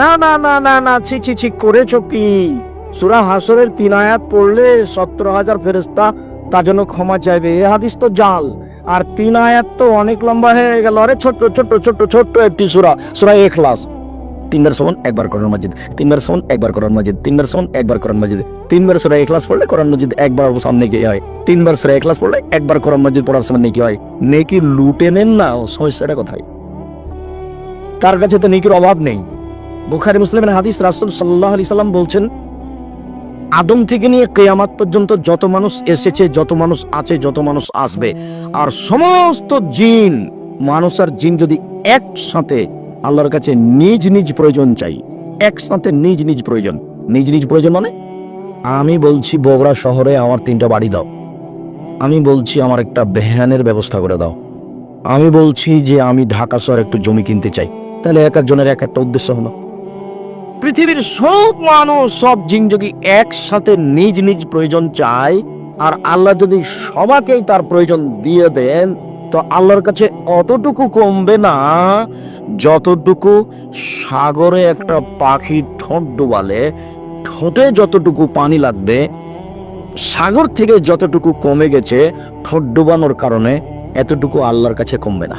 না না না না না, ছি ছি ছি, করেছো কি? সূরা হাসরের 3 আয়াত পড়লে 17,000 ফেরেশতা তার জন্য ক্ষমা চাইবে, এ হাদিস তো জাল। আর 3 আয়াত তো অনেক লম্বা হয়ে গেল। আরে ছোট্ট ছোট্ট ছোট্ট ছোট্ট একটি সূরা, সূরা ইখলাস। 3 বার সমান একবার কোরআন মাজিদ, 3 বার সমান একবার কোরআন মাজিদ, 3 বার সমান একবার কোরআন মাজিদ। 3 বার সূরা ইখলাস পড়লে কোরআন মাজিদ একবার সামনে কি হয়, 3 বার সূরা ইখলাস পড়লে একবার কোরআন মাজিদ পড়ার সময় নেকি হয়। নেকি লুটে নেন না, সমস্যাটা কোথায়? তার কাছে তো নেকির অভাব নেই। বুখারী মুসলিমের হাদিস, রাসূল সাল্লাল্লাহু আলাইহি সাল্লাম বলছেন, আদম থেকে নিয়ে কিয়ামত পর্যন্ত যত মানুষ এসেছে, যত মানুষ আছে, যত মানুষ আসবে, আর সমস্ত জিন, মানুষ আর জিন যদি একসাথে আল্লাহর কাছে নিজ নিজ প্রয়োজন চাই, একসাথে নিজ নিজ প্রয়োজন, নিজ নিজ প্রয়োজন মানে আমি বলছি বগুড়া শহরে আমার 3টা বাড়ি দাও, আমি বলছি আমার একটা ভ্যানের ব্যবস্থা করে দাও, আমি বলছি যে আমি ঢাকা শহরে একটু জমি কিনতে চাই, তাহলে এক একজনের এক একটা উদ্দেশ্য হলো। পৃথিবীর সব মানুষ, সব জিন যদি একসাথে নিজ নিজ প্রয়োজন চায়, আর আল্লাহ যদি সবাইকেই তার প্রয়োজন দিয়ে দেন, তো আল্লাহর কাছে অতটুকু কমবে না যতটুকু সাগরে একটা পাখি ঠোঁট ডুবালে ঠোঁটে যতটুকু পানি লাগবে, সাগর থেকে যতটুকু কমে গেছে ঠোঁট ডুবানোর কারণে, এতটুকু আল্লাহর কাছে কমবে না।